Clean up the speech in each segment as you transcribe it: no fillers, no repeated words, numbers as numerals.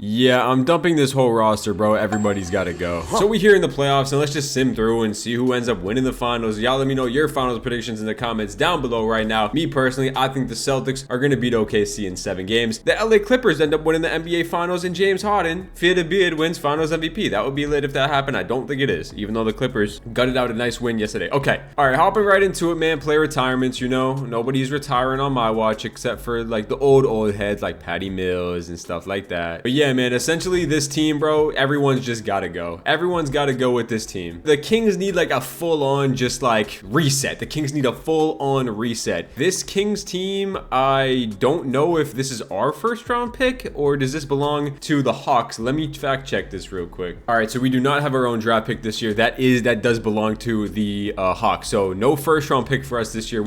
Yeah, I'm dumping this whole roster, bro. Everybody's got to go. So we here in the playoffs, and let's just sim through and see who ends up winning the finals. Y'all let me know your finals predictions in the comments down below right now. Me personally, I think the Celtics are going to beat OKC in 7 games. The LA Clippers end up winning the NBA finals, and James Harden, fear to beard, wins finals MVP. That would be lit if that happened. I don't think it is, even though the Clippers gutted out a nice win yesterday. Okay, all right, hopping right into it, man. Player retirements, you know, nobody's retiring on my watch except for like the old heads like Patty Mills and stuff like that. But yeah, man, essentially this team, bro, everyone's just gotta go. Everyone's gotta go with this team. The Kings need like a full-on just like reset. The Kings need a full-on reset. This Kings team, I don't know if this is our first round pick or does this belong to the Hawks. Let me fact check this real quick. All right, so we do not have our own draft pick this year. That does belong to the Hawks. So no first round pick for us this year,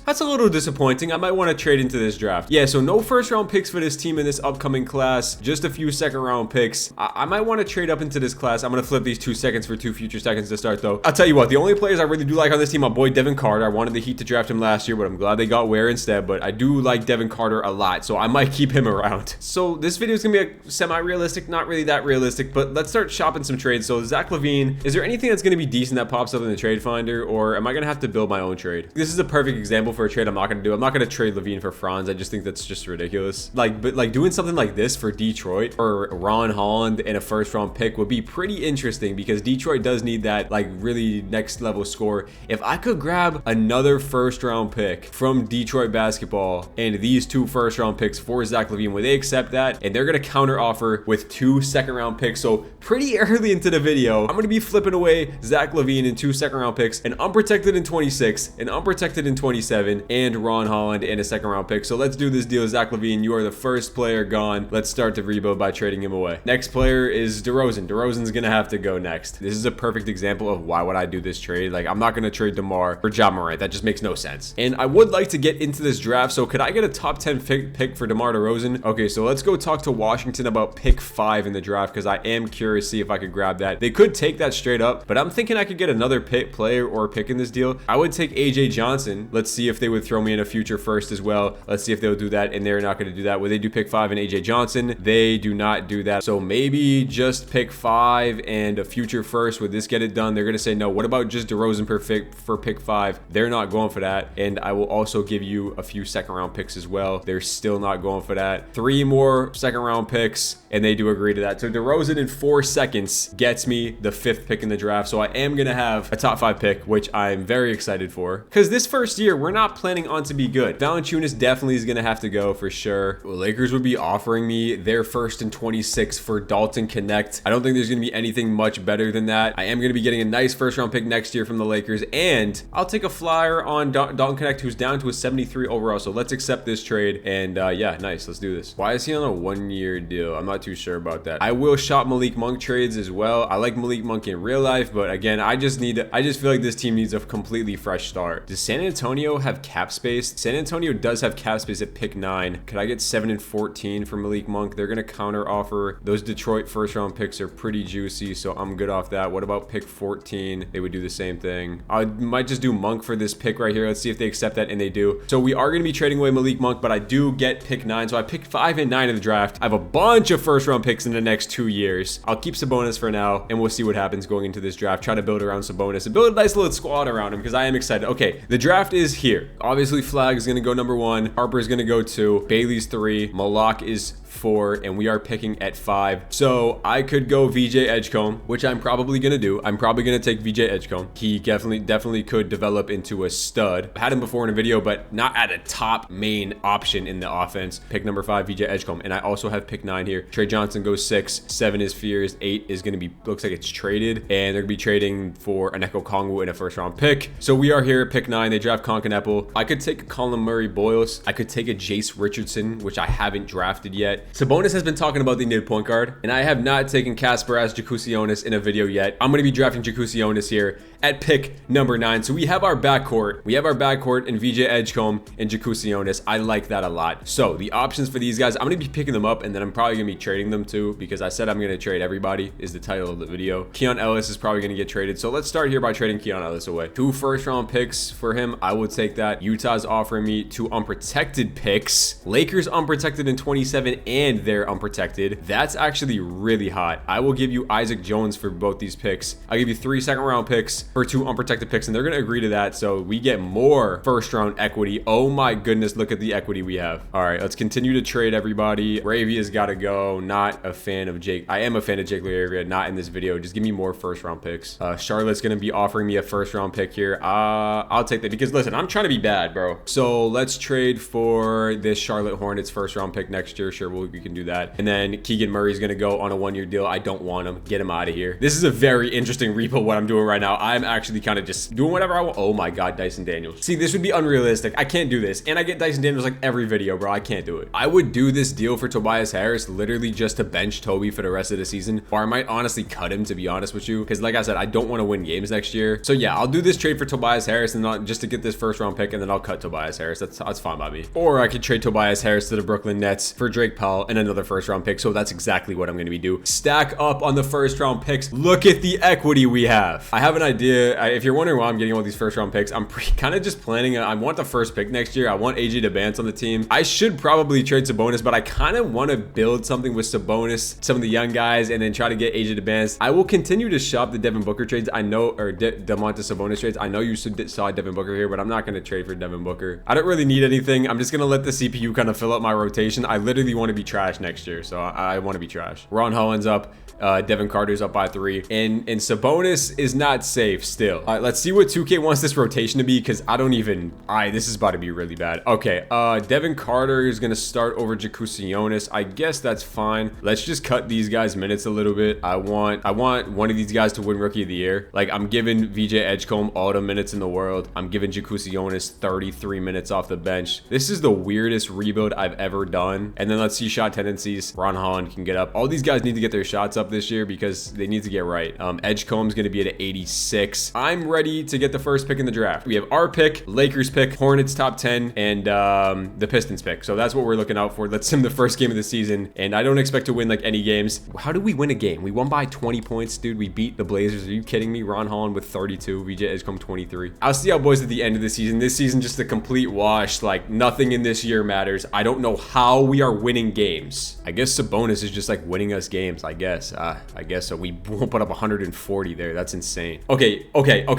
that's a little disappointing. I might want to trade into this draft. Yeah, so no first round picks for this team in this upcoming class. Just a few second round picks. I might want to trade up into this class. I'm going to flip these 2 seconds for 2 future seconds to start though. I'll tell you what, the only players I really do like on this team, my boy Devin Carter. I wanted the Heat to draft him last year, but I'm glad they got Ware instead. But I do like Devin Carter a lot, so I might keep him around. So this video is going to be a semi-realistic, not really that realistic, but let's start shopping some trades. So Zach LaVine, is there anything that's going to be decent that pops up in the trade finder, or am I going to have to build my own trade? This is a perfect example for a trade I'm not going to do. I'm not going to trade LaVine for Franz. I just think that's just ridiculous. But doing something like this for Detroit or Ron Holland and a first round pick would be pretty interesting because Detroit does need that like really next level score. If I could grab another first round pick from Detroit basketball and these 2 first round picks for Zach LaVine, would they accept that? And they're going to counter offer with 2 second round picks. So pretty early into the video, I'm going to be flipping away Zach LaVine and 2 second round picks, an unprotected in 26, an unprotected in 27, and Ron Holland and a second round pick. So let's do this deal. Zach LaVine, you are the first player gone. Let's start the rebuild by trading him away. Next player is DeRozan. DeRozan's going to have to go next. This is a perfect example of why would I do this trade. Like, I'm not going to trade DeMar for Ja Morant. That just makes no sense. And I would like to get into this draft. So could I get a top 10 pick for DeMar DeRozan? Okay, so let's go talk to Washington about pick 5 in the draft because I am curious to see if I could grab that. They could take that straight up, but I'm thinking I could get another player or pick in this deal. I would take AJ Johnson. Let's see if they would throw me in a future first as well. Let's see if they'll do that, and they're not going to do that. Would they do pick 5 and AJ Johnson? They do not do that. So maybe just pick 5 and a future first. Would this get it done? They're going to say no. What about just DeRozan for pick 5? They're not going for that. And I will also give you a few second round picks as well. They're still not going for that. 3 more second round picks, and they do agree to that. So DeRozan in 4 seconds gets me the 5th pick in the draft. So I am going to have a top 5 pick, which I'm very excited for. Because this first year, we're not planning on to be good. Valanciunas definitely is going to have to go for sure. The Lakers would be offering me their 1st and 26 for Dalton Connect. I don't think there's going to be anything much better than that. I am going to be getting a nice first round pick next year from the Lakers, and I'll take a flyer on Dalton Connect, who's down to a 73 overall. So let's accept this trade. And yeah, nice. Let's do this. Why is he on a 1-year deal? I'm not too sure about that. I will shop Malik Monk trades as well. I like Malik Monk in real life, but again, I just feel like this team needs a completely fresh start. Does San Antonio have cap space? San Antonio does have cap space at pick 9. Could I get 7 and 14 for Malik Monk? They're going to counter offer. Those Detroit first round picks are pretty juicy, so I'm good off that. What about pick 14? They would do the same thing. I might just do Monk for this pick right here. Let's see if they accept that, and they do. So we are going to be trading away Malik Monk, but I do get pick 9. So I pick 5 and 9 in the draft. I have a bunch of first round picks in the next 2 years. I'll keep Sabonis for now, and we'll see what happens going into this draft. Try to build around Sabonis and build a nice little squad around him because I am excited. Okay, the draft is here. Obviously, Flag is going to go number 1. Harper is going to go 2. Bailey's 3. Malak is 4, and we are picking at 5. So I could go VJ Edgecombe, which I'm probably gonna do. I'm probably gonna take VJ Edgecombe. He definitely could develop into a stud. I had him before in a video, but not at a top main option in the offense. Pick number 5, VJ Edgecombe, and I also have pick 9 here. Trey Johnson goes 6, 7 is Fears, 8 is gonna be, looks like it's traded, and they're gonna be trading for an Echo Kongwu and a first round pick. So we are here at pick 9. They draft Conkin-Apple. I could take a Colin Murray Boyles. I could take a Jace Richardson, which I haven't drafted yet. Sabonis has been talking about the needed point guard, and I have not taken Kasparas Jakusionis in a video yet. I'm going to be drafting Jakusionis here at pick number 9. So we have our backcourt. We have our backcourt in VJ Edgecombe and Jakusionis. I like that a lot. So the options for these guys, I'm going to be picking them up, and then I'm probably going to be trading them too, because I said I'm going to trade everybody is the title of the video. Keon Ellis is probably going to get traded. So let's start here by trading Keon Ellis away. 2 first round picks for him. I will take that. Utah's offering me 2 unprotected picks. Lakers unprotected in 27 and they're unprotected. That's actually really hot. I will give you Isaac Jones for both these picks. I'll give you 3 second-round picks for 2 unprotected picks, and they're going to agree to that, so we get more first-round equity. Oh my goodness, look at the equity we have. All right, let's continue to trade everybody. Ravia's got to go. Not a fan of Jake. I am a fan of Jake Lavia, not in this video. Just give me more first-round picks. Charlotte's going to be offering me a first-round pick here. I'll take that because, listen, I'm trying to be bad, bro. So let's trade for this Charlotte Hornets first-round pick next year. Sure, we can do that. And then Keegan Murray's going to go on a 1-year deal. I don't want him. Get him out of here. This is a very interesting repo, what I'm doing right now. I'm actually kind of just doing whatever I want. Oh my God, Dyson Daniels. See, this would be unrealistic. I can't do this. And I get Dyson Daniels like every video, bro. I can't do it. I would do this deal for Tobias Harris literally just to bench Toby for the rest of the season. Or I might honestly cut him, to be honest with you. Because like I said, I don't want to win games next year. So yeah, I'll do this trade for Tobias Harris and not just to get this first-round pick, and then I'll cut Tobias Harris. That's fine by me. Or I could trade Tobias Harris to the Brooklyn Nets for Drake Powell and another first-round pick. So that's exactly what I'm going to be doing. Stack up on the first-round picks. Look at the equity we have. I have an idea. If you're wondering why I'm getting all these first-round picks, I'm kind of just planning. I want the first pick next year. I want AJ DeBance on the team. I should probably trade Sabonis, but I kind of want to build something with Sabonis, some of the young guys, and then try to get AJ DeBance. I will continue to shop the Devin Booker trades. I know, or Domantas Sabonis trades. I know you saw Devin Booker here, but I'm not going to trade for Devin Booker. I don't really need anything. I'm just going to let the CPU kind of fill up my rotation. I literally want to be trash next year, so I want to be trash. Ron Holland's up. Devin Carter's up by 3, and Sabonis is not safe still. All right, let's see what 2K wants this rotation to be, because I don't even. This is about to be really bad. Okay, Devin Carter is gonna start over Jakusionis. I guess that's fine. Let's just cut these guys minutes a little bit. I want one of these guys to win Rookie of the Year. Like, I'm giving VJ Edgecombe all the minutes in the world. I'm giving Jakusionis 33 minutes off the bench. This is the weirdest rebuild I've ever done. And then let's see shot tendencies. Ron Holland can get up. All these guys need to get their shots up this year because they need to get right. Edgecombe's going to be at 86. I'm ready to get the first pick in the draft. We have our pick, Lakers pick, Hornets top 10, and the Pistons pick. So that's what we're looking out for. Let's sim the first game of the season, and I don't expect to win like any games. How did we win a game? We won by 20 points, dude. We beat the Blazers. Are you kidding me? Ron Holland with 32, VJ Edgecombe 23. I'll see how boys at the end of the season. This season just a complete wash. Like, nothing in this year matters. I don't know how we are winning games. I guess Sabonis is just like winning us games, I guess. I guess so. We won't put up 140 there. That's insane. Okay. 2K.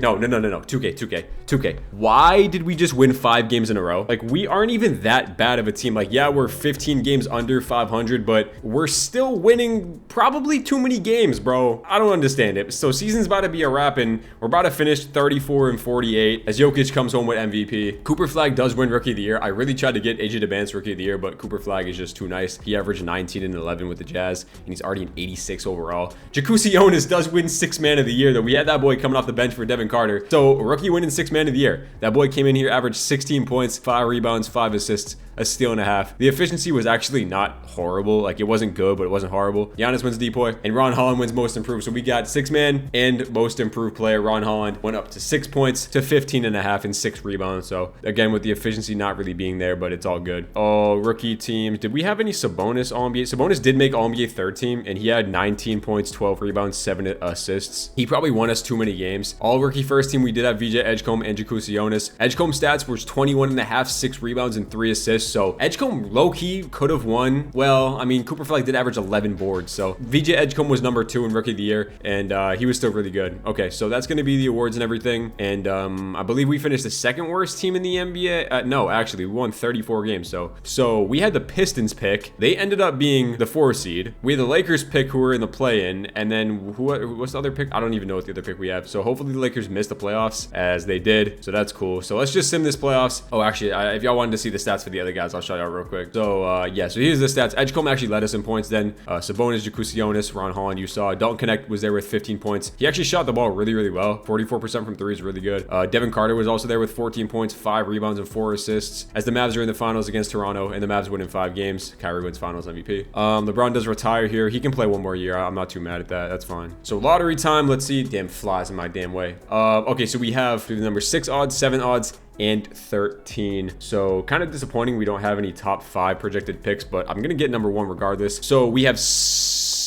No. 2K. Why did we just win 5 games in a row? Like, we aren't even that bad of a team. Like, yeah, we're 15 games under 500, but we're still winning probably too many games, bro. I don't understand it. So season's about to be a wrap, and we're about to finish 34 and 48 as Jokic comes home with MVP. Cooper Flag does win Rookie of the Year. I really tried to get AJ DeBance Rookie of the Year, but Cooper Flag is just too nice. He averaged 19 and 11 with the Jazz, and he's already an 86 overall. Jakusionis does win 6th man of the year, though. We had that boy coming off the bench for Devin Carter. So rookie winning 6th man of the year. That boy came in here, averaged 16 points, 5 rebounds, 5 assists, a steal and a half. The efficiency was actually not horrible. Like, it wasn't good, but it wasn't horrible. Giannis wins Depoy, and Ron Holland wins most improved. So we got 6th man and most improved player. Ron Holland went up to 6 points to 15 and a half and 6 rebounds. So again, with the efficiency not really being there, but it's all good. Oh, rookie teams. Did we have any Sabonis All-NBA? Sabonis did make All-NBA 3rd team, and he had 19 points, 12 rebounds, 7 assists. He probably won us too many games. All rookie first team, we did have VJ Edgecombe and Jakusionis. Edgecombe stats was 21 and a half, 6 rebounds, and 3 assists. So Edgecombe low-key could have won. Well, I mean, Cooper Flag did average 11 boards. So VJ Edgecombe was number 2 in Rookie of the Year, and he was still really good. Okay, so that's going to be the awards and everything. And I believe we finished the 2nd worst team in the NBA. No, actually, we won 34 games. So we had the Pistons pick. They ended up being the 4 seed. We had the Lakers pick, who were in the play-in, and then what's the other pick? I don't even know what the other pick we have. So hopefully the Lakers missed the playoffs, as they did. So that's cool. So let's just sim this playoffs. Oh, actually, if y'all wanted to see the stats for the other guys, I'll show y'all real quick. So yeah, so here's the stats. Edgecombe actually led us in points. Then Sabonis, Jakusionis, Ron Holland, you saw. Dalton Connect was there with 15 points. He actually shot the ball really, really well. 44% from 3 is really good. Devin Carter was also there with 14 points, 5 rebounds, and 4 assists, as the Mavs are in the finals against Toronto, and the Mavs win in 5 games. Kyrie wins finals MVP. LeBron does retire here. He can play 1 more year. I'm not too mad at that. That's fine. So lottery time. Let's see. Damn, flies in my damn way. Okay, so we have the number 6 odds, 7 odds, and 13. So kind of disappointing we don't have any top 5 projected picks, but I'm gonna get number 1 regardless. So we have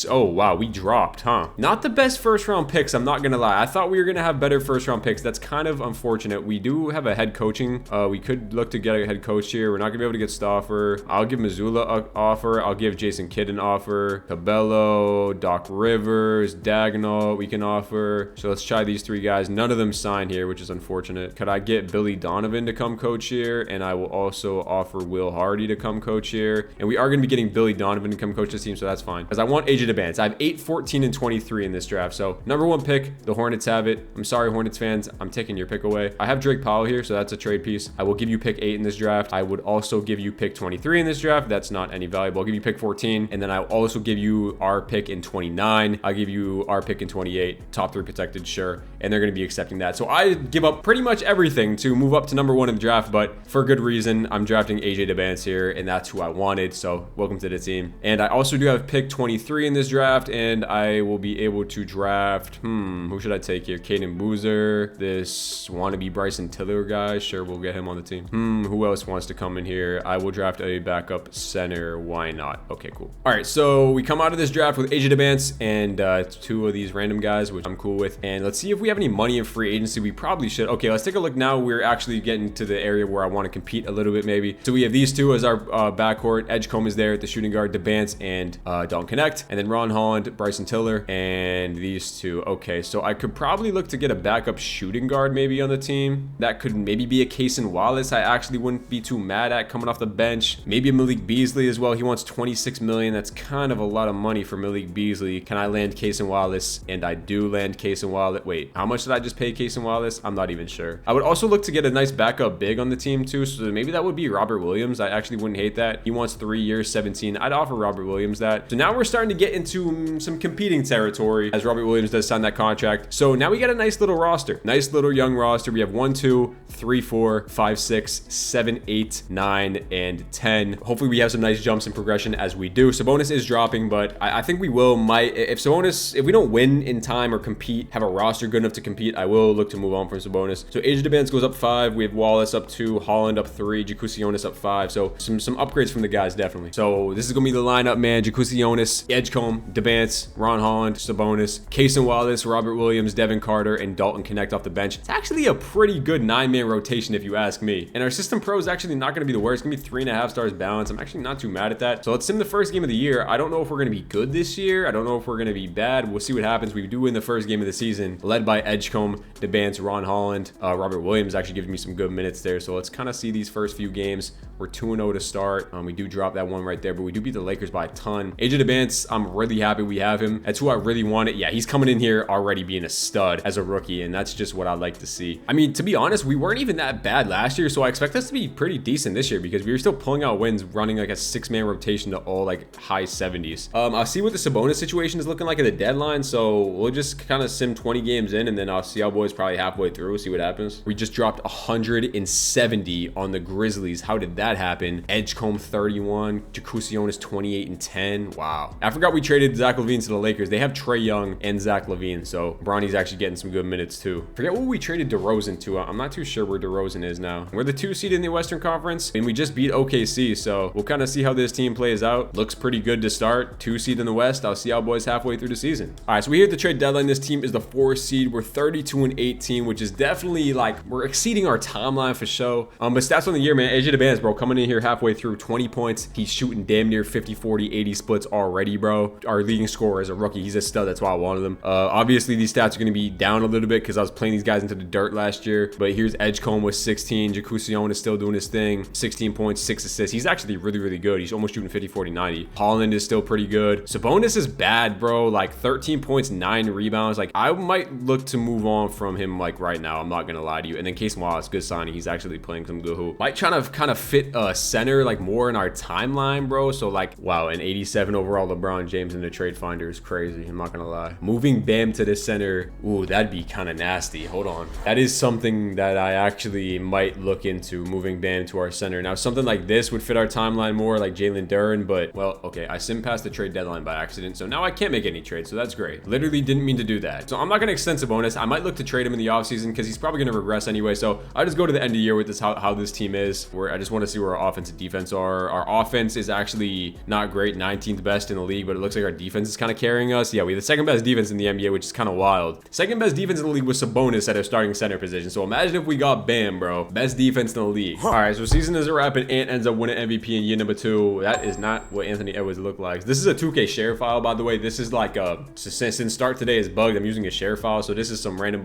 Oh, wow, we dropped, huh? Not the best first round picks, I'm not gonna lie. I thought we were gonna have better first round picks. That's kind of unfortunate. We do have a head coaching. We could look to get a head coach here. We're not gonna be able to get Stauffer. I'll give Missoula an offer. I'll give Jason Kidd an offer. Cabello, Doc Rivers, Dagnall, we can offer. So let's try these three guys. None of them signed here, which is unfortunate. Could I get Billy Donovan to come coach here? And I will also offer Will Hardy to come coach here. And we are gonna be getting Billy Donovan to come coach this team, so that's fine. Because I want AJ DeBance. I have 8, 14, and 23 in this draft. So number 1 pick, the Hornets have it. I'm sorry, Hornets fans. I'm taking your pick away. I have Drake Powell here, so that's a trade piece. I will give you pick 8 in this draft. I would also give you pick 23 in this draft. That's not any valuable. I'll give you pick 14, and then I'll also give you our pick in 29. I'll give you our pick in 28. Top 3 protected, sure. And they're going to be accepting that. So I give up pretty much everything to move up to number 1 in the draft, but for good reason. I'm drafting AJ DeBance here, and that's who I wanted. So welcome to the team. And I also do have pick 23 in this draft, and I will be able to draft, who should I take here? Caden Boozer, this wannabe Bryson Tiller guy. Sure, we'll get him on the team. Who else wants to come in here? I will draft a backup center. Why not? Okay, cool. All right, so we come out of this draft with AJ DeBance and 2 of these random guys, which I'm cool with. And let's see if we have any money in free agency. We probably should. Okay, let's take a look now. We're actually getting to the area where I want to compete a little bit, maybe. So we have these 2 as our backcourt. Edgecombe is there at the shooting guard, DeBance and Dalton Connect. And then Ron Holland, Bryson Tiller, and these 2. Okay, so I could probably look to get a backup shooting guard maybe on the team. That could maybe be a Cason Wallace. I actually wouldn't be too mad at coming off the bench. Maybe a Malik Beasley as well. He wants 26 million. That's kind of a lot of money for Malik Beasley. Can I land Cason Wallace? And I do land Cason Wallace. Wait, how much did I just pay Cason Wallace? I'm not even sure. I would also look to get a nice backup big on the team too. So maybe that would be Robert Williams. I actually wouldn't hate that. He wants 3 years, 17. I'd offer Robert Williams that. So now we're starting to get into some competing territory as Robert Williams does sign that contract. So now we got a nice little roster. Nice little young roster. We have 1, 2, 3, 4, 5, 6, 7, 8, 9, and 10. Hopefully we have some nice jumps in progression as we do. Sabonis is dropping, but I think we will. If we don't win in time or compete, have a roster good enough to compete, I will look to move on from Sabonis. So AJ DeBance goes up 5. We have Wallace up 2, Holland up 3, Jacusionis up 5. So some upgrades from the guys, definitely. So this is gonna be the lineup, man. Jacusionis, Edgecombe, DeBance, Ron Holland, Sabonis, Cason Wallace, Robert Williams, Devin Carter, and Dalton Connect off the bench. It's actually a pretty good 9-man rotation if you ask me. And our system pro is actually not gonna be the worst. It's gonna be 3.5 stars balance. I'm actually not too mad at that. So let's sim the first game of the year. I don't know if we're gonna be good this year. I don't know if we're gonna be bad. We'll see what happens. We do win the first game of the season, led by Edgecombe, DeBance, Ron Holland. Robert Williams actually gives me some good minutes there. So let's kind of see these first few games. We're 2-0 to start. We do drop that one right there, but we do beat the Lakers by a ton. AJ DeBance, I'm really happy we have him. That's who I really wanted. Yeah, he's coming in here already being a stud as a rookie, and that's just what I like to see. I mean, to be honest, we weren't even that bad last year, so I expect us to be pretty decent this year because we were still pulling out wins, running like a 6-man rotation to all like high 70s. I'll see what the Sabonis situation is looking like at the deadline, so we'll just kind of sim 20 games in, and then I'll see how boys probably halfway through, see what happens. We just dropped 170 on the Grizzlies. How did that happen? Edgecombe 31, Jacusionis 28 and 10. Wow. I forgot we traded Zach LaVine to the Lakers. They have Trae Young and Zach LaVine, so Bronny's actually getting some good minutes too. Forget what we traded DeRozan to. I'm not too sure where DeRozan is now. We're the 2 seed in the Western Conference, and we just beat OKC, so we'll kind of see how this team plays out. Looks pretty good to start. 2 seed in the West. I'll see how boys halfway through the season. All right, so we hit the trade deadline. This team is the 4 seed. We're 32 and 18, which is definitely like we're exceeding our timeline for show. But stats on the year, man. AJ DeBance, bro, coming in here halfway through, 20 points. He's shooting damn near 50, 40, 80 splits already, bro. Our leading scorer is a rookie. He's a stud. That's why I wanted him. Obviously, these stats are going to be down a little bit because I was playing these guys into the dirt last year. But here's Edgecombe with 16. Jacusion is still doing his thing. 16 points, 6 assists. He's actually really, really good. He's almost shooting 50, 40, 90. Holland is still pretty good. Sabonis is bad, bro. Like 13 points, 9 rebounds. Like I might look to move on from him like right now. I'm not going to lie to you. And then Cason Wallace, good signing. He's actually playing some good hoop. Might trying to kind of fit center like more in our timeline, bro. So like, wow, an 87 overall LeBron James in the trade finder is crazy. I'm not going to lie. Moving Bam to the center. Ooh, that'd be kind of nasty. Hold on. That is something that I actually might look into, moving Bam to our center. Now, something like this would fit our timeline more, like Jalen Duren, but well, okay, I sim past the trade deadline by accident, so now I can't make any trades, so that's great. Literally didn't mean to do that. So I'm not going to extend Sabonis. I might look to trade him in the offseason because he's probably going to regress anyway, so I just go to the end of the year with this how this team is, where I just want to see where our offense and defense are. Our offense is actually not great, 19th best in the league, but it looks like our defense is kind of carrying us. Yeah, we have the second best defense in the NBA, which is kind of wild. Second best defense in the league was Sabonis at our starting center position. So imagine if we got Bam, bro. Best defense in the league. All right, so season is a wrap and Ant ends up winning MVP in year number 2. That is not what Anthony Edwards looked like. This is a 2K share file, by the way. This is like since start today is bugged. I'm using a share file, so this is some random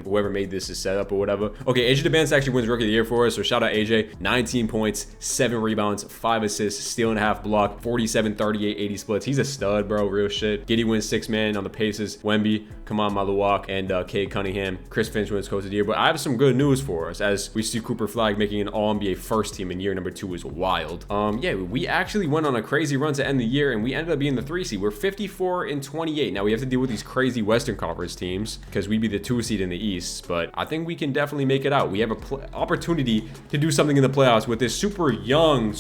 whoever made this is set up or whatever. Okay, AJ DeBance actually wins Rookie of the Year for us, so shout out AJ. 19 points, 7 rebounds, 5 assists, steal and a half block, 47, 38, 80 splits. He's a stud, bro. Real shit. Giddey wins 6 man on the Pacers. Wemby, come on, Maluwak, and Cade Cunningham. Chris Finch wins Coach of the Year. But I have some good news for us, as we see Cooper Flag making an All-NBA first team in year number 2 is wild. Yeah, we actually went on a crazy run to end the year, and we ended up being the 3 seed. We're 54 and 28. Now we have to deal with these crazy Western Conference teams because we'd be the 2 seed in the East, but I think we can definitely make it out. We have an opportunity to do something in the playoffs with this super young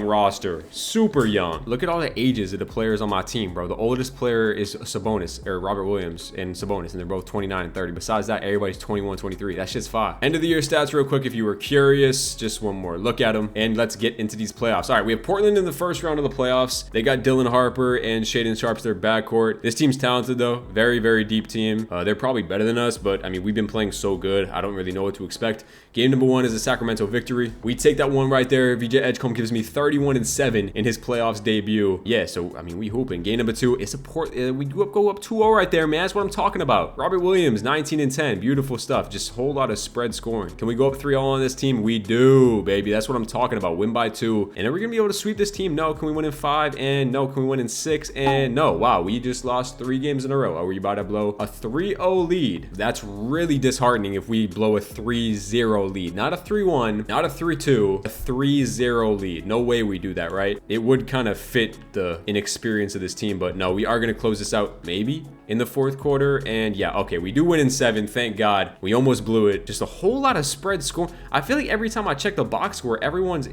roster. Super young. Look at all the ages of the players on my team, bro. The oldest player is Sabonis, or Robert Williams and Sabonis, and they're both 29 and 30. Besides that, everybody's 21, 23. That shit's fire. End of the year stats real quick if you were curious. Just one more look at them, and let's get into these playoffs. All right, we have Portland in the first round of the playoffs. They got Dylan Harper and Shaedon Sharp's their backcourt. This team's talented though. Very, very deep team. They're probably better than us, but I mean, we've been playing so good. I don't really know what to expect. Game number 1 is a Sacramento victory. We take that one right there. VJ Edgecombe gives me 31 and 7 in his playoffs debut. Yeah, so I mean, we hooping. Game number 2 is we go up 2-0 right there, man. That's what I'm talking about. Robert Williams, 19 and 10. Beautiful stuff. Just a whole lot of spread scoring. Can we go up 3-0 on this team? We do, baby. That's what I'm talking about. Win by 2. And are we gonna be able to sweep this team? No. Can we win in 5? And no. Can we win in 6? And no. Wow, we just lost 3 games in a row. Are we about to blow a 3-0 lead? That's really disheartening if we blow a 3-0 lead. Not a 3-1, not a 3-2, a 3-0 lead. No way we do that, right? It would kind of fit the inexperience of this team, but no, we are going to close this out maybe in the 4th quarter. And yeah, okay, we do win in 7. Thank God. We almost blew it. Just a whole lot of spread score. I feel like every time I check the box score, everyone's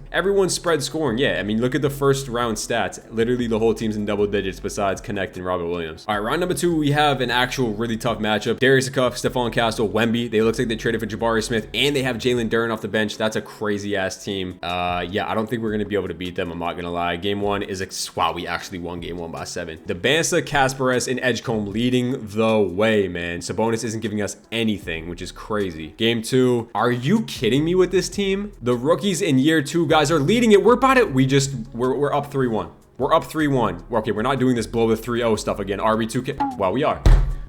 spread scoring. Yeah, I mean, look at the first round stats. Literally the whole team's in double digits besides Connect and Robert Williams. All right, round number 2, we have an actual really tough matchup. Darius Cuff, Stephon Castle, Wemby. They look like they traded for Jabari Smith, and they have Jalen Duren off the bench. That's a crazy ass team. Yeah, I don't think we're gonna be able to beat them. I'm not gonna lie. Game 1 is wow, we actually won game 1 by 7. Debansa, Kasparas, and Edgecombe leading the way, man. Sabonis isn't giving us anything, which is crazy. Game 2, are you kidding me with this team? The rookies in year 2, guys, are leading it. We're about it. We're up 3-1. We're up 3-1. Okay, we're not doing this blow the 3-0 stuff again. RB2K. Well, we are.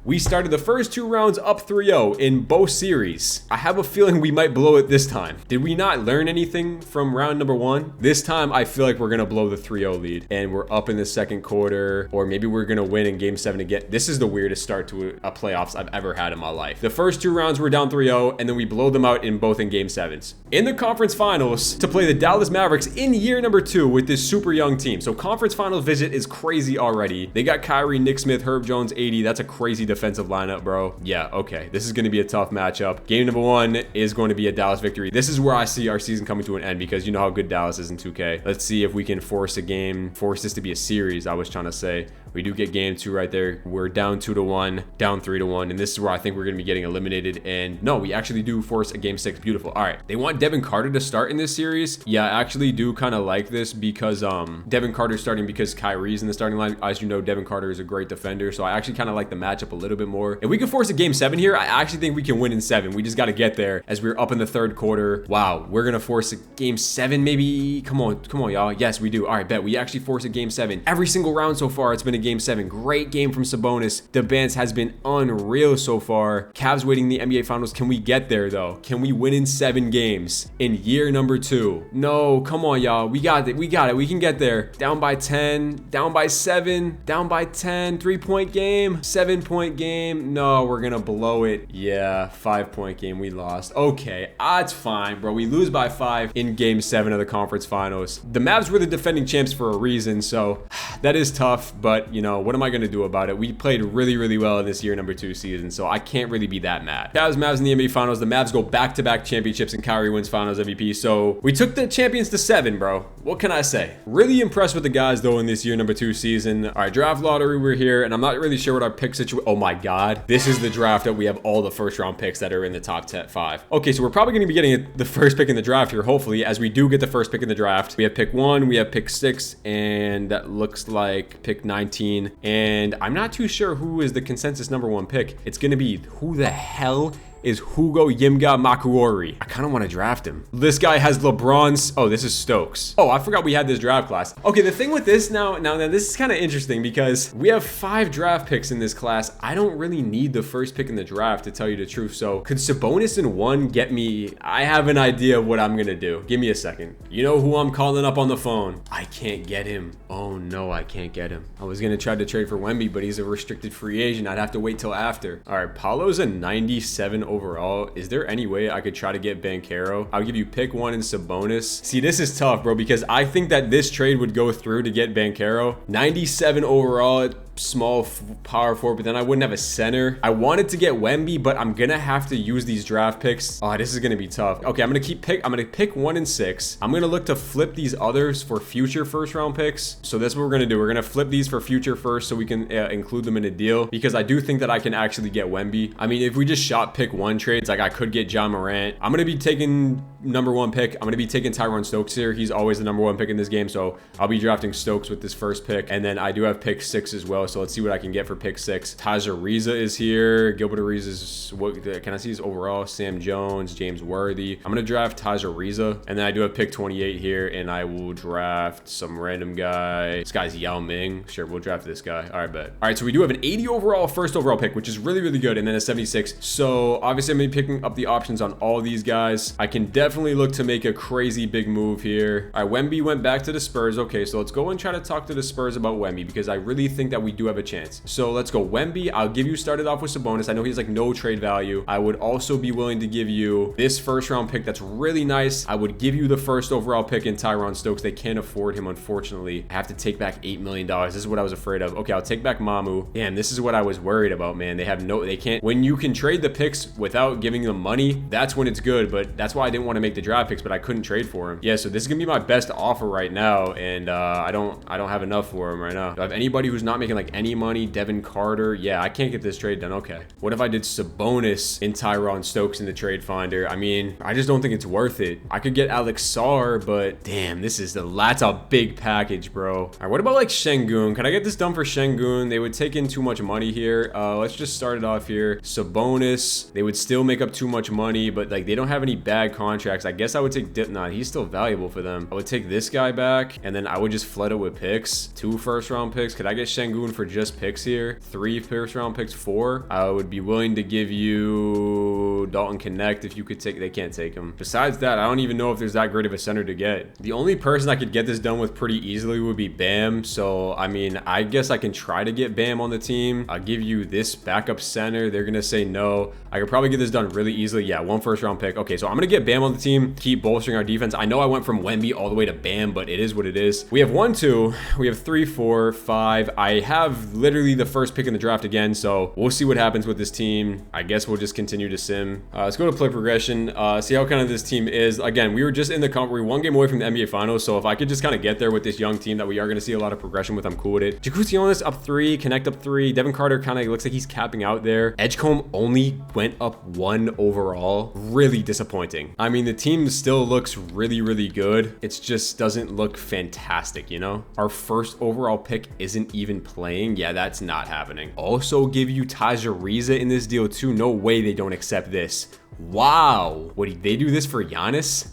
We started the first 2 rounds up 3-0 in both series. I have a feeling we might blow it this time. Did we not learn anything from round number 1? This time, I feel like we're gonna blow the 3-0 lead, and we're up in the 2nd quarter, or maybe we're gonna win in game 7 again. This is the weirdest start to a playoffs I've ever had in my life. The first 2 rounds were down 3-0, and then we blow them out in both in game 7s. In the conference finals, to play the Dallas Mavericks in year number 2 with this super young team. So conference finals visit is crazy already. They got Kyrie, Nick Smith, Herb Jones, 80. That's a crazy defensive lineup, bro. Yeah, okay. This is going to be a tough matchup. Game number 1 is going to be a Dallas victory. This is where I see our season coming to an end because you know how good Dallas is in 2K. Let's see if we can force this to be a series, I was trying to say. We do get game 2 right there. We're down 2-1, down 3-1, and this is where I think we're going to be getting eliminated. And no, we actually do force a game 6. Beautiful. All right. They want Devin Carter to start in this series. Yeah, I actually do kind of like this because Devin Carter's starting because Kyrie's in the starting line. As you know, Devin Carter is a great defender, so I actually kind of like the matchup a little bit more. If we can force a game 7 here, I actually think we can win in 7. We just got to get there as we're up in the 3rd quarter. Wow, we're going to force a game 7 maybe. Come on, y'all. Yes, we do. All right, bet. We actually force a game 7. Every single round so far, it's been a game 7. Great game from Sabonis. Debansa has been unreal so far. Cavs waiting the NBA Finals. Can we get there, though? Can we win in 7 games in year number 2? No, come on, y'all. We got it. We got it. We can get there. Down by 10, down by 7, down by 10, 3-point game, 7-point game. No, we're gonna blow it. Yeah, 5-point game. We lost. Okay, it's fine, bro. We lose by 5 in game 7 of the conference finals. The Mavs were the defending champs for a reason, so that is tough, but but you know, what am I going to do about it? We played really, really well in this year number 2 season, so I can't really be that mad. Cavs, Mavs in the NBA Finals. The Mavs go back-to-back championships and Kyrie wins Finals MVP. So we took the champions to 7, bro. What can I say? Really impressed with the guys, though, in this year number 2 season. All right, draft lottery, we're here, and I'm not really sure what our pick situation. Oh my God. This is the draft that we have all the first-round picks that are in the top 5. Okay, so we're probably going to be getting the first pick in the draft here, hopefully, as we do get the first pick in the draft. We have pick 1, we have pick 6, and that looks like pick 19. And I'm not too sure who is the consensus number 1 pick. It's going to be who the hell is Hugo Yimga Makuori. I kind of want to draft him. This guy has LeBron's. Oh, this is Stokes. Oh, I forgot we had this draft class. Okay, the thing with this now this is kind of interesting because we have 5 draft picks in this class. I don't really need the first pick in the draft, to tell you the truth. So could Sabonis in 1 get me? I have an idea of what I'm going to do. Give me a second. You know who I'm calling up on the phone? I can't get him. Oh no, I can't get him. I was going to try to trade for Wemby, but he's a restricted free agent. I'd have to wait till after. All right, Paolo's a 97 overall. Is there any way I could try to get Banchero? I'll give you pick 1 and Sabonis. See, this is tough, bro, because I think that this trade would go through to get Banchero. 97 overall, small power forward, but then I wouldn't have a center. I wanted to get Wemby, but I'm gonna have to use these draft picks. Oh, this is gonna be tough. Okay, I'm gonna pick 1 and 6. I'm gonna look to flip these others for future first round picks. So that's what we're gonna do. We're gonna flip these for future first so we can include them in a deal, because I do think that I can actually get Wemby. I mean, if we just shot pick 1 trades, like I could get John Morant. I'm gonna be taking number 1 pick. I'm gonna be taking Tyron Stokes here. He's always the number 1 pick in this game, so I'll be drafting Stokes with this first pick. And then I do have pick 6 as well, so let's see what I can get for pick 6. Tyzer Reza is here. Gilbert Arenas, what can I see his overall? Sam Jones, James Worthy. I'm gonna draft Tyzer Reza, and then I do have pick 28 here, and I will draft some random guy. This guy's Yao Ming. Sure, we'll draft this guy. All right, bet. All right, so we do have an 80 overall first overall pick, which is really, really good, and then a 76. So obviously I'm gonna be picking up the options on all these guys. I can definitely look to make a crazy big move here. All right, Wemby went back to the Spurs. Okay, so let's go and try to talk to the Spurs about Wemby, because I really think that we do have a chance. So let's go Wemby. I'll give you started off with Sabonis. I know he's like no trade value. I would also be willing to give you this first round pick that's really nice. I would give you the first overall pick in Tyron Stokes. They can't afford him, unfortunately. I have to take back $8 million. This is what I was afraid of. Okay, I'll take back Mamu. Damn, this is what I was worried about, man. They can't. When you can trade the picks without giving them money, that's when it's good. But that's why I didn't want to make the draft picks, but I couldn't trade for him. Yeah, so this is gonna be my best offer right now, and I don't have enough for him right now. Do I have anybody who's not making like any money? Devin Carter. Yeah, I can't get this trade done. Okay. What if I did Sabonis and Tyron Stokes in the trade finder? I mean, I just don't think it's worth it. I could get Alex Sarr, but damn, that's a big package, bro. All right, what about like Şengün? Can I get this done for Şengün? They would take in too much money here. Let's just start it off here. Sabonis, they would still make up too much money, but like they don't have any bad contracts. I guess I would take nah, he's still valuable for them. I would take this guy back, and then I would just flood it with picks. 2 first round picks. Could I get Şengün for just picks here? 3 first round picks, 4. I would be willing to give you Dalton Connect if you could take. They can't take him. Besides that, I don't even know if there's that great of a center to get. The only person I could get this done with pretty easily would be Bam. So I mean, I guess I can try to get Bam on the team. I'll give you this backup center. They're gonna say no. I could probably get this done really easily. Yeah, 1 first round pick. Okay, so I'm gonna get Bam on the team, keep bolstering our defense. I know I went from Wemby all the way to Bam, but it is what it is. We have 1, 2, we have 3, 4, 5. I have literally the first pick in the draft again, so we'll see what happens with this team. I guess we'll just continue to sim. Let's go to play progression, see how kind of this team is. Again, we were just in the we're 1 game away from the NBA Finals, so if I could just kind of get there with this young team that we are going to see a lot of progression with, I'm cool with it. Jacuzionis up 3, Connect up 3. Devin Carter kind of looks like he's capping out there. Edgecombe only went up 1 overall. Really disappointing. I mean, the team still looks really, really good. It just doesn't look fantastic, you know? Our first overall pick isn't even playing. Yeah, that's not happening. Also give you Tyzer Reza in this deal too. No way they don't accept this. Wow. What, did they do this for Giannis?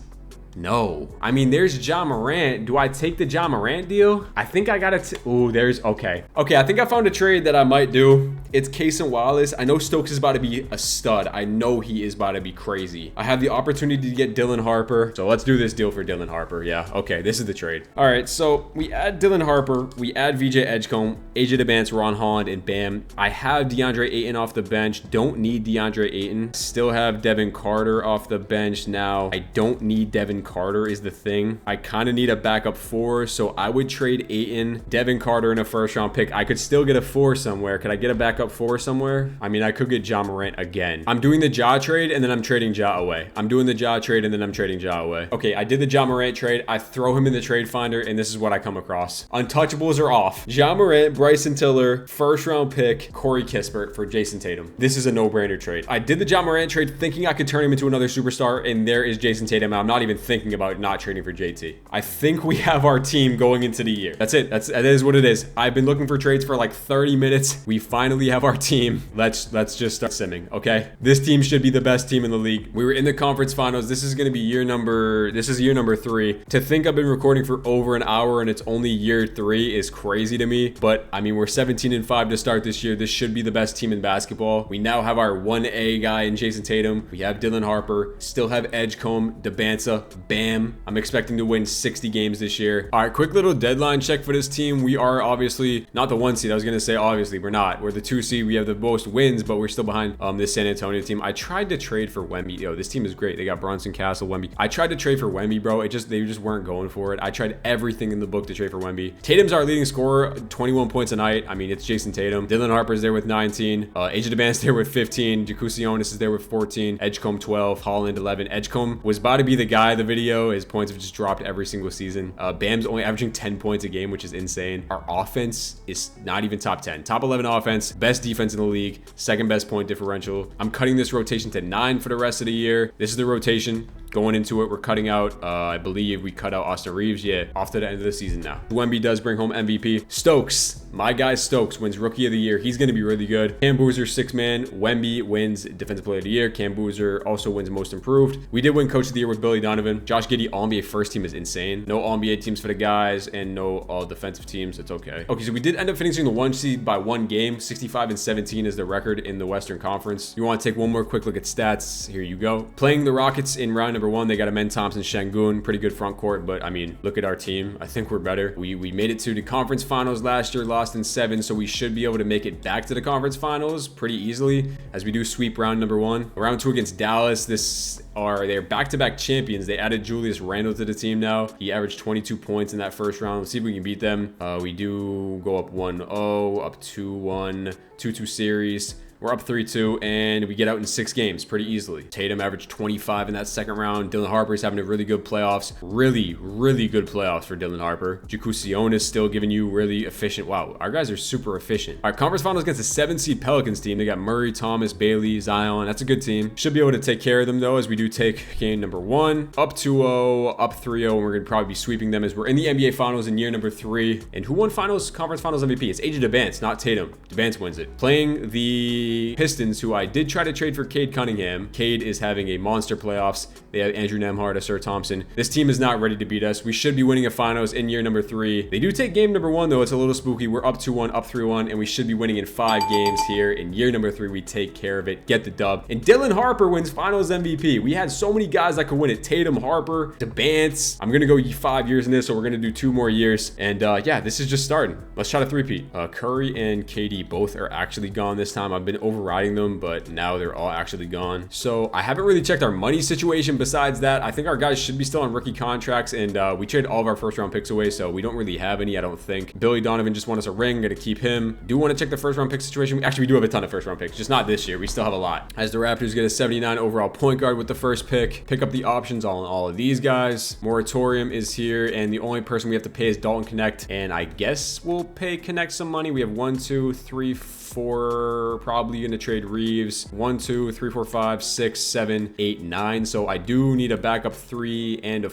No. I mean, there's John Morant. Do I take the John Morant deal? I think I gotta. Oh, there's. Okay. Okay, I think I found a trade that I might do. It's Case and Wallace. I know Stokes is about to be a stud. I know he is about to be crazy. I have the opportunity to get Dylan Harper. So let's do this deal for Dylan Harper. Yeah, okay, this is the trade. All right, so we add Dylan Harper. We add VJ Edgecombe, AJ DeBance, Ron Holland, and bam. I have DeAndre Ayton off the bench. Don't need DeAndre Ayton. Still have Devin Carter off the bench now. I don't need Devin Carter is the thing. I kind of need a backup 4, so I would trade Ayton, Devin Carter, and a first-round pick. I could still get a 4 somewhere. Could I get a backup 4 somewhere? I mean, I could get Ja Morant again. I'm doing the Ja trade, and then I'm trading Ja away. I'm doing the Ja trade, and then I'm trading Ja away. Okay, I did the Ja Morant trade. I throw him in the trade finder, and this is what I come across. Untouchables are off. Ja Morant, Bryson Tiller, first-round pick, Corey Kispert for Jason Tatum. This is a no-brainer trade. I did the Ja Morant trade thinking I could turn him into another superstar, and there is Jason Tatum. I'm not even thinking about not trading for JT. I think we have our team going into the year. That's it. That is what it is. I've been looking for trades for like 30 minutes. We finally have our team. Let's just start simming, okay? This team should be the best team in the league. We were in the conference finals. This is going to be year number 3. To think I've been recording for over an hour and it's only year 3 is crazy to me. But I mean, we're 17-5 to start this year. This should be the best team in basketball. We now have our 1A guy in Jason Tatum. We have Dylan Harper. Still have Edgecombe, DeBanza, bam. I'm expecting to win 60 games this year. All right, quick little deadline check for this team. We are obviously not the 1 seed. I was going to say obviously we're not. We're the 2 seed. We have the most wins, but we're still behind this San Antonio team. I tried to trade for Wemby. Yo, this team is great. They got Bronson Castle, Wemby. I tried to trade for Wemby, bro. They just weren't going for it. I tried everything in the book to trade for Wemby. Tatum's our leading scorer, 21 points a night. I mean, it's Jason Tatum. Dylan Harper's there with 19. AJ DeBance there with 15. Jacuzzi is there with 14. Edgecombe 12. Holland 11. Edgecombe was about to be the guy of the video. His points have just dropped every single season. Bam's only averaging 10 points a game, which is insane. Our offense is not even top 10. Top 11 offense, best defense in the league, second best point differential. I'm cutting this rotation to 9 for the rest of the year. This is the rotation. Going into it, we're cutting out, I believe we cut out Austin Reeves. Yeah, off to the end of the season now. Wemby does bring home MVP. Stokes, my guy Stokes wins Rookie of the Year. He's going to be really good. Cam Boozer, 6-man. Wemby wins Defensive Player of the Year. Cam Boozer also wins Most Improved. We did win Coach of the Year with Billy Donovan. Josh Giddey, All-NBA first team is insane. No All-NBA teams for the guys and no all-defensive teams. It's okay. Okay, so we did end up finishing the 1 seed by 1 game. 65-17 is the record in the Western Conference. You want to take one more quick look at stats? Here you go. Playing the Rockets in round number 1, they got Amen Thompson, Şengün, pretty good front court, but I mean, look at our team. I think we're better. We made it to the conference finals last year, lost in 7, so we should be able to make it back to the conference finals pretty easily as we do sweep round number 1. Round 2 against Dallas. They're back-to-back champions. They added Julius Randle to the team now. He averaged 22 points in that first round. Let's see if we can beat them. We do go up 1-0, up 2-1, 2-2 series. We're up 3-2, and we get out in 6 games pretty easily. Tatum averaged 25 in that second round. Dylan Harper is having a really good playoffs. Really, really good playoffs for Dylan Harper. Jacuzzi is still giving you really efficient. Wow, our guys are super efficient. All right, conference finals against the 7-seed Pelicans team. They got Murray, Thomas, Bailey, Zion. That's a good team. Should be able to take care of them, though, as we do take game number 1. Up 2-0, up 3-0, and we're going to probably be sweeping them as we're in the NBA Finals in year number 3. And who won conference finals MVP? It's AJ DeBance, not Tatum. DeBance wins it. Playing the Pistons, who I did try to trade for Cade Cunningham. Cade is having a monster playoffs. They have Andrew Nembhard, Asir Thompson. This team is not ready to beat us. We should be winning a finals in year number 3. They do take game number 1, though. It's a little spooky. We're up 2-1, up 3-1, and we should be winning in 5 games here. In year number 3, we take care of it, get the dub. And Dylan Harper wins finals MVP. We had so many guys that could win it. Tatum, Harper, DeBance. I'm going to go 5 years in this, so we're going to do 2 more years. And yeah, this is just starting. Let's try to three-peat. Curry and KD both are actually gone this time. I've been overriding them, but now they're all actually gone. So I haven't really checked our money situation besides that. I think our guys should be still on rookie contracts, and we traded all of our first round picks away, so we don't really have any, I don't think. Billy Donovan just won us a ring. Gonna keep him. Do want to check the first round pick situation. Actually, we do have a ton of first round picks, just not this year. We still have a lot. As the Raptors get a 79 overall point guard with the first pick. Pick up the options on all of these guys. Moratorium is here, and the only person we have to pay is Dalton Connect, and I guess we'll pay Connect some money. We have 1, 2, 3, 4, probably gonna trade Reeves. 1, 2, 3, 4, 5, 6, 7, 8, 9. So I do need a backup 3 and a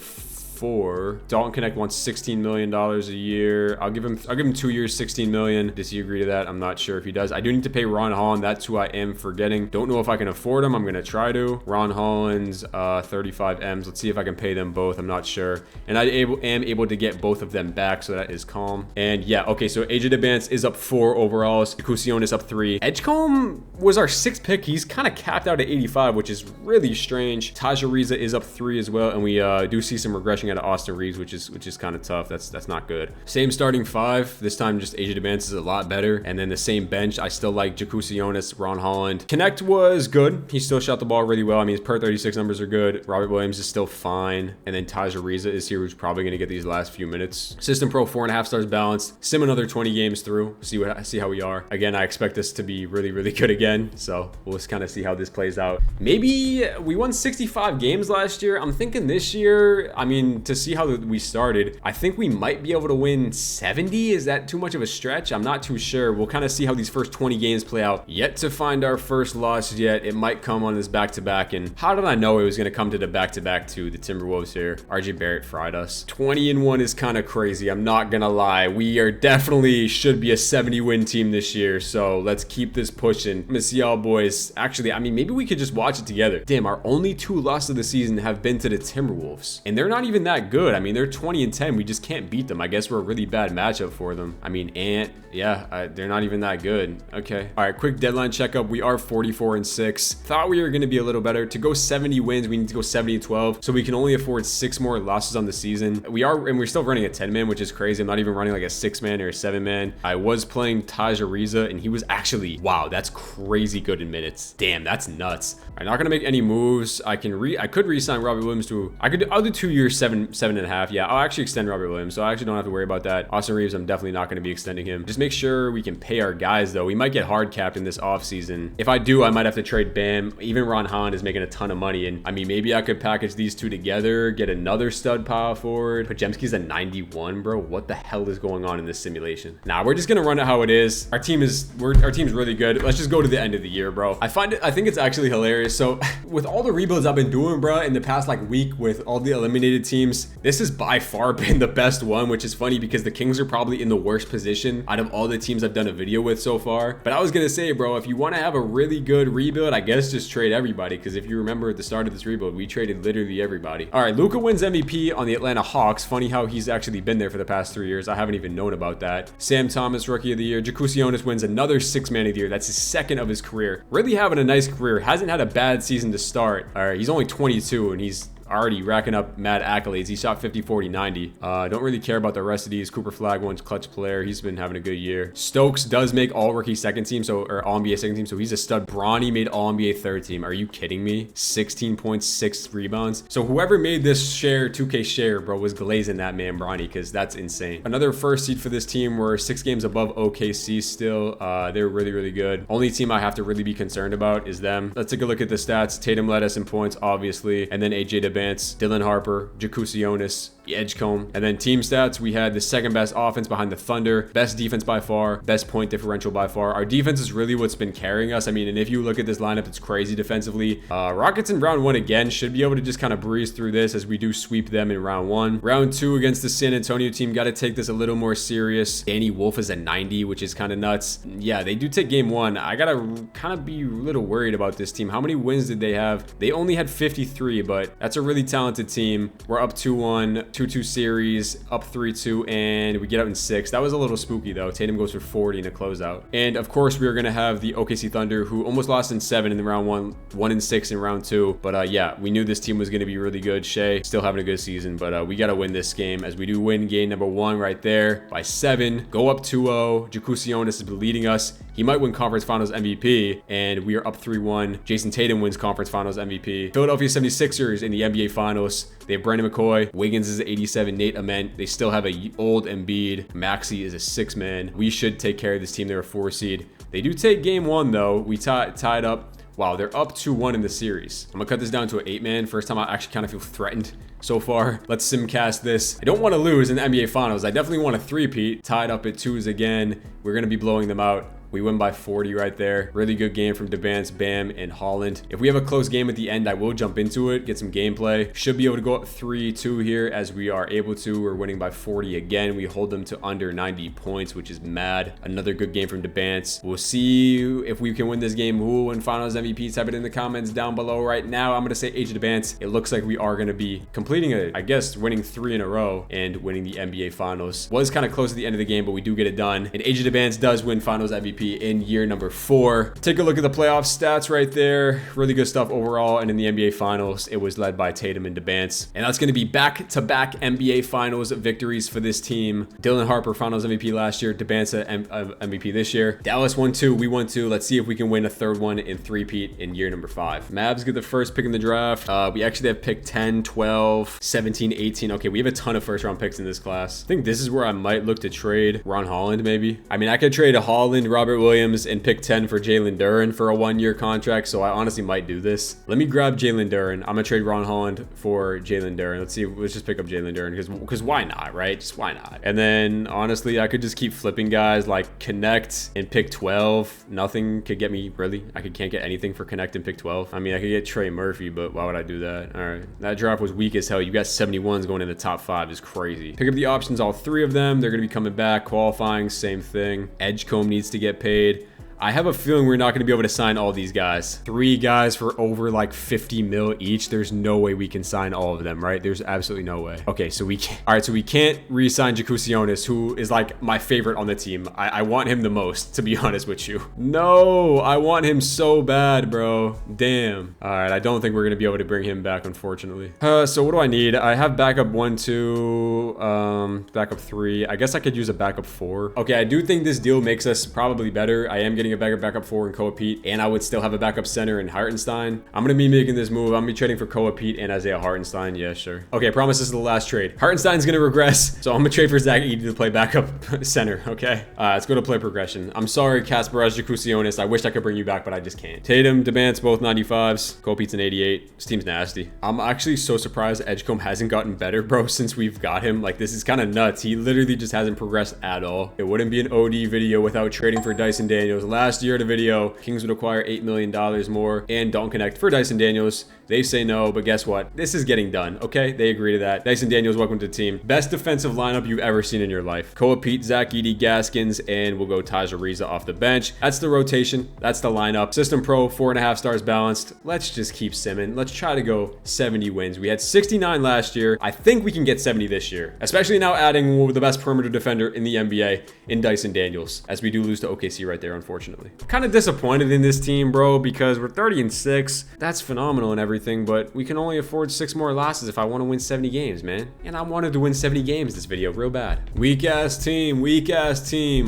for Dalton Connect wants $16 million a year. I'll give him 2 years, $16 million. Does he agree to that? I'm not sure if he does. I do need to pay Ron Holland. That's who I am forgetting. Don't know if I can afford him. I'm gonna try to. Ron Holland's 35 M's. Let's see if I can pay them both. I'm not sure. And I am able to get both of them back, so that is calm. And yeah, okay, so AJ DeBance is up 4 overalls. Kusionis up 3. Edgecombe was our 6th pick. He's kind of capped out at 85, which is really strange. Taja Ariza is up 3 as well, and we do see some regression out of Austin Reeves, which is kind of tough. That's not good. Same starting 5. This time just AJ DeBance is a lot better. And then the same bench, I still like Kusionis, Ron Holland. Connect was good. He still shot the ball really well. I mean, his per 36 numbers are good. Robert Williams is still fine. And then Taja Ariza is here, who's probably going to get these last few minutes. System Pro 4.5 stars balanced. Sim another 20 games through. See how we are. Again, I expect this to be really, really good again. So we'll just kind of see how this plays out. Maybe we won 65 games last year. I'm thinking this year, I mean, to see how we started, I think we might be able to win 70. Is that too much of a stretch? I'm not too sure. We'll kind of see how these first 20 games play out. Yet to find our first loss yet. It might come on this back-to-back. And how did I know it was going to come to the back-to-back to the Timberwolves here? RJ Barrett fried us. 20-1 is kind of crazy. I'm not going to lie. We are definitely should be a 70-win team this year. So let's keep this pushing. I'm going to see y'all boys. Actually, I mean, maybe we could just watch it together. Damn, our only 2 losses of the season have been to the Timberwolves. And they're not even that good. I mean, they're 20-10. We just can't beat them. I guess we're a really bad matchup for them. I mean, they're not even that good. Okay. All right, quick deadline checkup. We are 44-6. Thought we were going to be a little better. To go 70 wins, we need to go 70-12. So we can only afford 6 more losses on the season. We're still running a 10-man, which is crazy. I'm not even running like a 6-man or a 7-man. I was playing Taja Ariza, and he was actually, wow, that's crazy good in minutes. Damn, that's nuts. I'm not going to make any moves. I could re-sign Robert Williams I'll do 2 years, 7.5. Yeah, I'll actually extend Robert Williams, so I actually don't have to worry about that. Austin Reeves, I'm definitely not going to be extending him. Just make sure we can pay our guys, though. We might get hard capped in this offseason. If I do, I might have to trade Bam. Even Ron Holland is making a ton of money, and I mean, maybe I could package these 2 together, get another stud power forward. Pajemski's at 91, bro. What the hell is going on in this simulation? Nah, we're just gonna run it how it is. Our team's really good. Let's just go to the end of the year, bro. I think it's actually hilarious. So with all the rebuilds I've been doing, bro, in the past like week with all the eliminated teams, this has by far been the best one, which is funny because the Kings are probably in the worst position out of all the teams I've done a video with so far. But I was gonna say, bro, if you want to have a really good rebuild, I guess just trade everybody, because if you remember at the start of this rebuild, we traded literally everybody. All right, Luka wins MVP on the Atlanta Hawks. Funny how he's actually been there for the past 3 years. I haven't even known about that. Sam Thomas, Rookie of the Year. Kusionis wins another 6-man of the year. That's his 2nd of his career. Really having a nice career. Hasn't had a bad season to start. All right, he's only 22 and he's already racking up mad accolades. He shot 50, 40, 90. Don't really care about the rest of these. Cooper Flagg wins clutch player. He's been having a good year. Stokes does make all rookie 2nd team, or all NBA 2nd team, so he's a stud. Bronny made all NBA 3rd team. Are you kidding me? 16.6 rebounds. So whoever made this 2K share, bro, was glazing that man Bronny, because that's insane. Another 1st seed for this team. We're 6 games above OKC still. They're really, really good. Only team I have to really be concerned about is them. Let's take a look at the stats. Tatum led us in points, obviously, and then AJ DeBance, Dylan Harper, Kusionis, Edgecombe. And then team stats, we had the 2nd best offense behind the Thunder, best defense by far, best point differential by far. Our defense is really what's been carrying us. I mean, and if you look at this lineup, it's crazy defensively. Rockets in round 1 again should be able to just kind of breeze through this, as we do sweep them in round 1. Round 2 against the San Antonio team, got to take this a little more serious. Danny Wolf is at 90, which is kind of nuts. Yeah, they do take game 1. I got to kind of be a little worried about this team. How many wins did they have? They only had 53, but that's a really talented team. We're up 2-1. 2-2 series, up 3-2, and we get out in 6. That was a little spooky though. Tatum goes for 40 in a closeout. And of course, we are going to have the OKC Thunder, who almost lost in 7 in the round 1, 1-6 in round 2. But yeah, we knew this team was going to be really good. Shea still having a good season, but we got to win this game, as we do win game number 1 right there by 7. Go up 2-0. Kusionis is leading us. He might win conference finals MVP, and we are up 3-1. Jason Tatum wins conference finals MVP. Philadelphia 76ers in the NBA finals. They have Brandon McCoy. Wiggins is 87. Nate Ament. They still have a old Embiid. Maxey is a 6-man. We should take care of this team. They're a 4 seed. They do take game 1 though. We tied up. Wow, they're up 2-1 in the series. I'm gonna cut this down to an 8-man. First time I actually kind of feel threatened so far. Let's simcast this. I don't want to lose in the NBA finals. I definitely want a 3-peat. Tied up at 2s again. We're gonna be blowing them out. We win by 40 right there. Really good game from Debance, Bam, and Holland. If we have a close game at the end, I will jump into it, get some gameplay. Should be able to go up 3-2 here as we are able to. We're winning by 40 again. We hold them to under 90 points, which is mad. Another good game from Debance. We'll see if we can win this game. Who will win finals MVP? Type it in the comments down below right now. I'm going to say Age of Debance. It looks like we are going to be completing I guess, winning 3 in a row and winning the NBA finals. Was kind of close at the end of the game, but we do get it done. And Age of Debance does win finals MVP in year number 4. Take a look at the playoff stats right there. Really good stuff overall. And in the NBA finals, it was led by Tatum and Debance. And that's going to be back-to-back NBA finals victories for this team. Dylan Harper, finals MVP last year. Debance MVP this year. Dallas won 2. We won 2. Let's see if we can win a third one in 3-peat in year number 5. Mavs get the first pick in the draft. We actually have pick 10, 12, 17, 18. Okay, we have a ton of first-round picks in this class. I think this is where I might look to trade Ron Holland, maybe. I mean, I could trade a Holland, Robert Williams, and pick 10 for Jalen Duren for a 1-year contract, so I honestly might do this. Let me grab Jalen Duren. I'm gonna trade Ron Holland for Jalen Duren. Let's see. Let's just pick up Jalen Duren because why not, right? Just why not? And then honestly, I could just keep flipping guys like Connect and pick 12. Nothing could get me really. Can't get anything for Connect and pick 12. I mean, I could get Trey Murphy, but why would I do that? All right, that draft was weak as hell. You got 71s going in the top 5 is crazy. Pick up the options, all 3 of them. They're gonna be coming back. Qualifying, same thing. Edgecombe needs to get paid. I have a feeling we're not going to be able to sign all these guys. 3 guys for over like 50 mil each. There's no way we can sign all of them, right? There's absolutely no way. Okay, so we can't. All right, so we can't re-sign Jakusionis, who is like my favorite on the team. I want him the most, to be honest with you. No, I want him so bad, bro. Damn. All right, I don't think we're going to be able to bring him back, unfortunately. So what do I need? I have backup 1, 2, backup 3. I guess I could use a backup 4. Okay, I do think this deal makes us probably better. I am getting a backup 4 in Koa Pete, and I would still have a backup center in Hartenstein. I'm gonna be making this move. I'm gonna be trading for Koa Pete and Isaiah Hartenstein. Yeah, sure. Okay, I promise this is the last trade. Hartenstein's gonna regress, so I'm gonna trade for Zach Edey to play backup center. Okay, let's go to play progression. I'm sorry, Kasparas Jakusionis. I wish I could bring you back, but I just can't. Tatum, Debance, both 95s. Koa Pete's an 88. This team's nasty. I'm actually so surprised Edgecombe hasn't gotten better, bro, since we've got him. Like, this is kind of nuts. He literally just hasn't progressed at all. It wouldn't be an OD video without trading for Dyson Daniels. Last year, the video, Kings would acquire $8 million more and don't connect for Dyson Daniels. They say no, but guess what? This is getting done, okay? They agree to that. Dyson Daniels, welcome to the team. Best defensive lineup you've ever seen in your life. Koa Pete, Zach Edey, Gaskins, and we'll go Taj Ariza off the bench. That's the rotation. That's the lineup. System Pro, 4.5 stars balanced. Let's just keep simming. Let's try to go 70 wins. We had 69 last year. I think we can get 70 this year, especially now adding the best perimeter defender in the NBA in Dyson Daniels, as we do lose to OKC right there, unfortunately. Kind of disappointed in this team, bro, because we're 30-6. That's phenomenal and everything, but we can only afford 6 more losses if I want to win 70 games, man. And I wanted to win 70 games this video real bad. Weak ass team,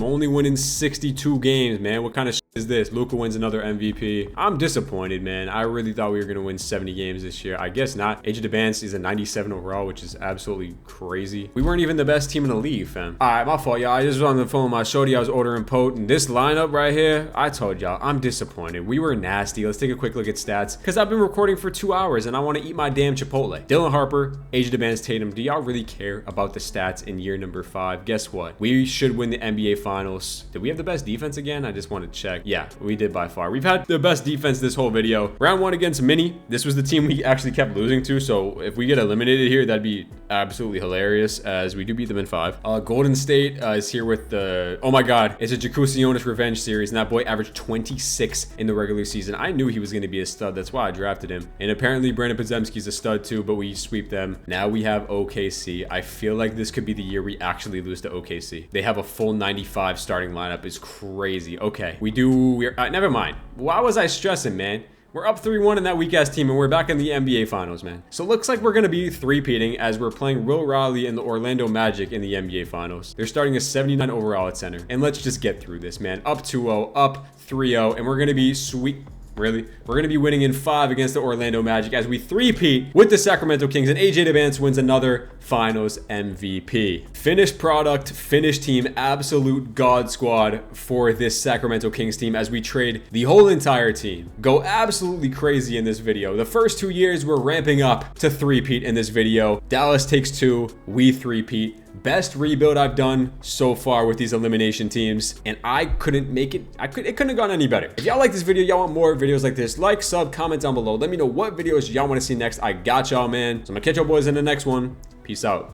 only winning 62 games, man. What kind of shit is this? Luka wins another MVP. I'm disappointed, man. I really thought we were gonna win 70 games this year. I guess not. Age of Debance is a 97 overall, which is absolutely crazy. We weren't even the best team in the league, fam. All right, my fault, y'all. I just was on the phone with my shorty. I was ordering potent. This lineup right here, I told y'all, I'm disappointed. We were nasty. Let's take a quick look at stats, because I've been recording for 2 hours and I want to eat my damn Chipotle. Dylan Harper, Age of Debance, Tatum. Do y'all really care about the stats in year number 5? Guess what? We should win the NBA Finals. Did we have the best defense again? I just want to check. Yeah, we did by far. We've had the best defense this whole video. Round 1 against Mini. This was the team we actually kept losing to, so if we get eliminated here, that'd be absolutely hilarious, as we do beat them in 5. Golden State is here with the, oh my god, it's a Jakusionis revenge series, and that boy averaged 26 in the regular season. I knew he was going to be a stud. That's why I drafted him. And apparently Brandon Podziemski's a stud too, but we sweep them. Now we have OKC. I feel like this could be the year we actually lose to OKC. They have a full 95 starting lineup. Is crazy. Okay, we're never mind. Why was I stressing, man? We're up 3-1 in that weak-ass team, and we're back in the NBA Finals, man. So it looks like we're going to be 3-peating, as we're playing Will Riley and the Orlando Magic in the NBA Finals. They're starting a 79 overall at center. And let's just get through this, man. Up 2-0, up 3-0, and we're going to be sweet. Really? We're going to be winning in 5 against the Orlando Magic as we 3-peat with the Sacramento Kings, and AJ Debance wins another Finals MVP. Finished product, finished team, absolute god squad for this Sacramento Kings team as we trade the whole entire team. Go absolutely crazy in this video. The first 2 years, we're ramping up to 3-peat in this video. Dallas takes 2, we 3-peat. best rebuild I've done so far with these elimination teams, and I couldn't make it. It couldn't have gone any better. If y'all like this video, y'all want more videos like this, like, sub, comment down below. Let me know what videos y'all want to see next. I got y'all, man. So I'm gonna catch y'all boys in the next one. Peace out.